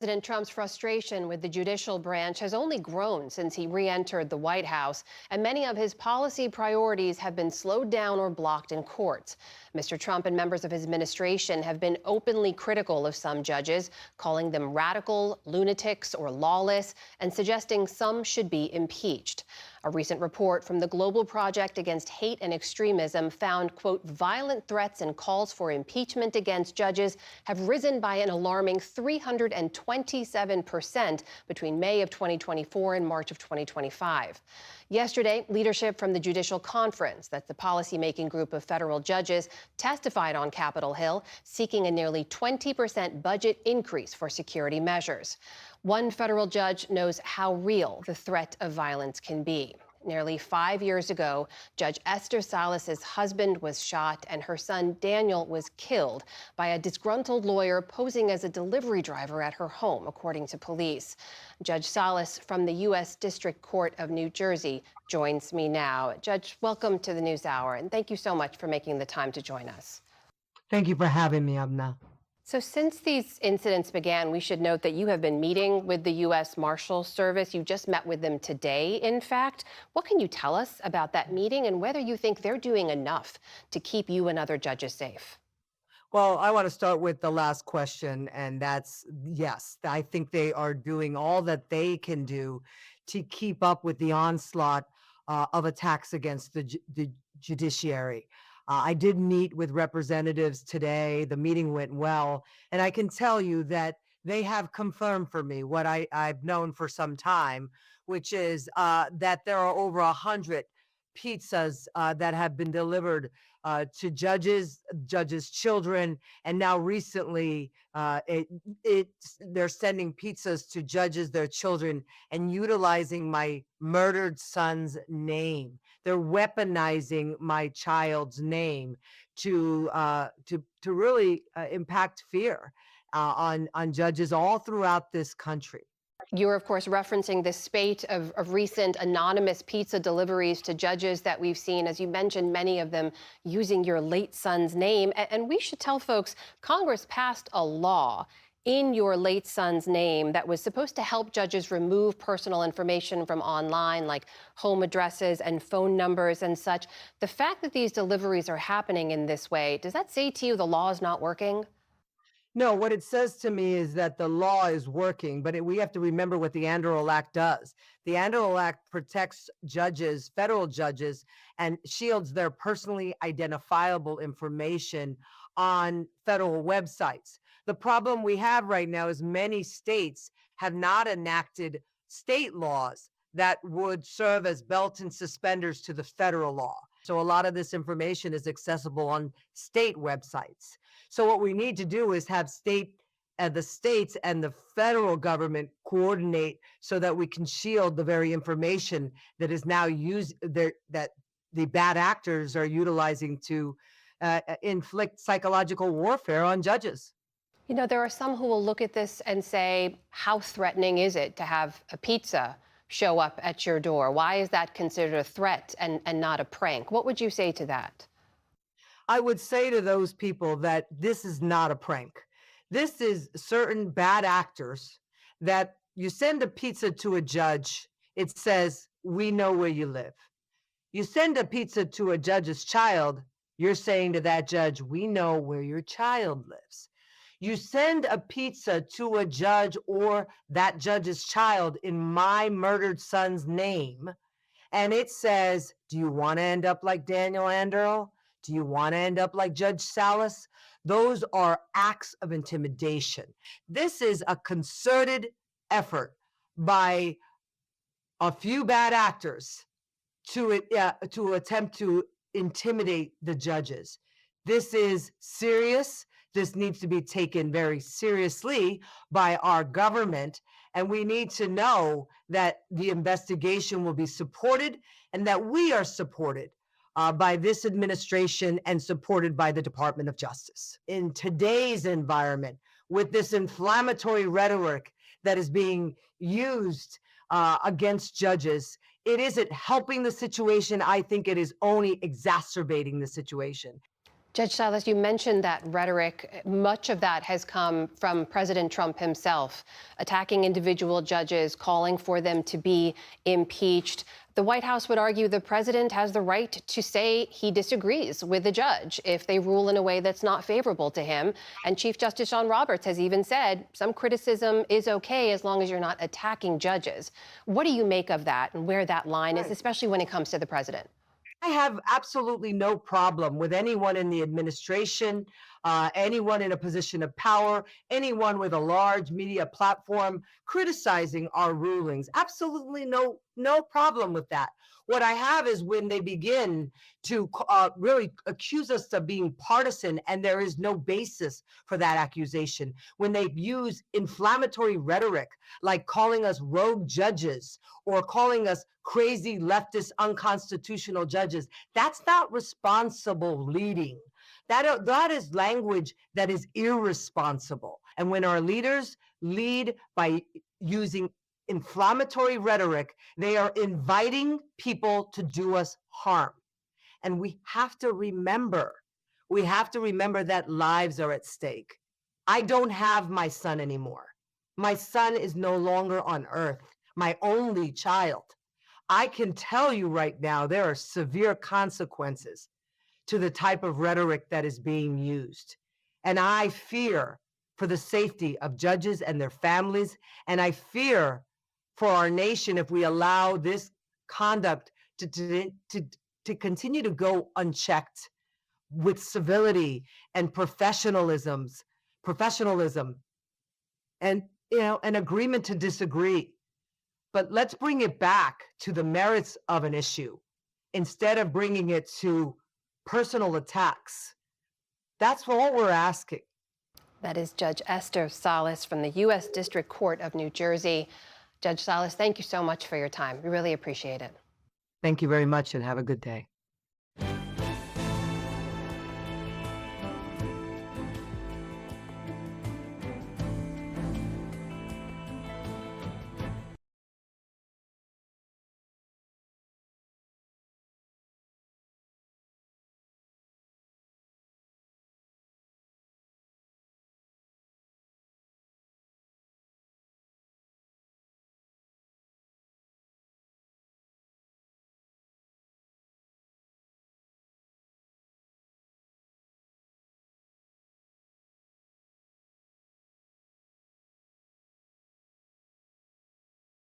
President Trump's frustration with the judicial branch has only grown since he re-entered the White House, and many of his policy priorities have been slowed down or blocked in courts. Mr. Trump and members of his administration have been openly critical of some judges, calling them radical, lunatics, or lawless, and suggesting some should be impeached. A recent report from the Global Project Against Hate and Extremism found, quote, violent threats and calls for impeachment against judges have risen by an alarming 327% between May of 2024 and March of 2025. Yesterday, leadership from the Judicial Conference, that's the policymaking group of federal judges, testified on Capitol Hill, seeking a nearly 20% budget increase for security measures. One federal judge knows how real the threat of violence can be. Nearly 5 years ago, Judge Esther Salas's husband was shot and her son Daniel was killed by a disgruntled lawyer posing as a delivery driver at her home, according to police. Judge Salas from the U.S. District Court of New Jersey joins me now. Judge, welcome to the NewsHour, and thank you so much for making the time to join us. Thank you for having me, Amna. So since these incidents began, we should note that you have been meeting with the U.S. Marshal Service. You just met with them today, in fact. What can you tell us about that meeting and whether you think they're doing enough to keep you and other judges safe? Well, I want to start with the last question, and that's yes, I think they are doing all that they can do to keep up with the onslaught of attacks against the judiciary. I did meet with representatives today. The meeting went well, and I can tell you that they have confirmed for me what I've known for some time, which is that there are over 100 pizzas that have been delivered to judges' children, and now recently, they're sending pizzas to judges, their children, and utilizing my murdered son's name. They're weaponizing my child's name to really impact fear on judges all throughout this country. You're, of course, referencing the spate of recent anonymous pizza deliveries to judges that we've seen, as you mentioned, many of them using your late son's name. And we should tell folks, Congress passed a law in your late son's name that was supposed to help judges remove personal information from online, like home addresses and phone numbers and such. The fact that these deliveries are happening in this way, does that say to you the law is not working? No, what it says to me is that the law is working, but we have to remember what the Anderl Act does. The Anderl Act protects judges, federal judges, and shields their personally identifiable information on federal websites. The problem we have right now is many states have not enacted state laws that would serve as belt and suspenders to the federal law. So a lot of this information is accessible on state websites. So what we need to do is have the states and the federal government coordinate so that we can shield the very information that is now used there, that the bad actors are utilizing to inflict psychological warfare on judges. You know, there are some who will look at this and say, how threatening is it to have a pizza show up at your door? Why is that considered a threat and not a prank? What would you say to that? I would say to those people that this is not a prank. This is certain bad actors that you send a pizza to a judge, it says, we know where you live. You send a pizza to a judge's child, you're saying to that judge, we know where your child lives. You send a pizza to a judge or that judge's child in my murdered son's name, and it says, do you want to end up like Daniel Anderl? Do you want to end up like Judge Salas? Those are acts of intimidation. This is a concerted effort by a few bad actors to attempt to intimidate the judges. This is serious. This needs to be taken very seriously by our government. And we need to know that the investigation will be supported and that we are supported by this administration and supported by the Department of Justice. In today's environment, with this inflammatory rhetoric that is being used against judges, it isn't helping the situation. I think it is only exacerbating the situation. Judge Salas, you mentioned that rhetoric. Much of that has come from President Trump himself, attacking individual judges, calling for them to be impeached. The White House would argue the president has the right to say he disagrees with the judge if they rule in a way that's not favorable to him. And Chief Justice John Roberts has even said some criticism is okay as long as you're not attacking judges. What do you make of that and where that line is, especially when it comes to the president? I have absolutely no problem with anyone in the administration, anyone in a position of power, anyone with a large media platform criticizing our rulings. Absolutely no problem with that. What I have is when they begin to really accuse us of being partisan, and there is no basis for that accusation. When they use inflammatory rhetoric, like calling us rogue judges or calling us crazy leftist unconstitutional judges. That's not responsible leading. That is language that is irresponsible. And when our leaders lead by using inflammatory rhetoric, they are inviting people to do us harm. And we have to remember that lives are at stake. I don't have my son anymore. My son is no longer on earth, my only child. I can tell you right now, there are severe consequences to the type of rhetoric that is being used. And I fear for the safety of judges and their families. And I fear for our nation if we allow this conduct to continue to go unchecked with civility and professionalism and an agreement to disagree. But let's bring it back to the merits of an issue instead of bringing it to personal attacks. That's all we're asking. That is Judge Esther Salas from the U.S. District Court of New Jersey. Judge Salas, thank you so much for your time. We really appreciate it. Thank you very much and have a good day.